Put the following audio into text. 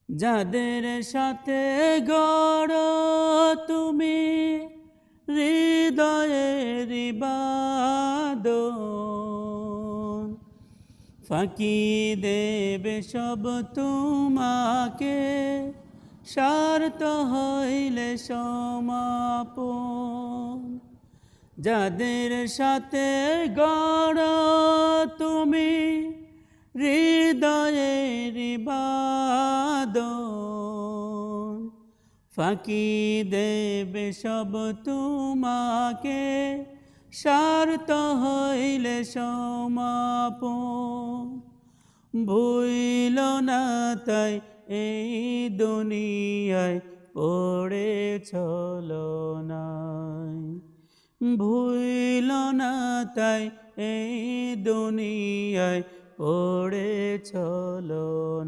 যাদের সাথে গড় তুমি হৃদয়ের বাঁধন, ফাঁকি দেবে সব তোমাকে স্বার্থ হইলে সমাপন। যাদের সাথে গড় তুমি হৃদয়ের বাঁধন, ফাঁকি দেবে সব তোমাকে স্বার্থ হইলে সমাপন। ভুইল না তাই এই দুনিয়ায় পড়ে ছলনায়, ভুইল না তাই এই দুনিয়ায় পড়ে ছলনায়।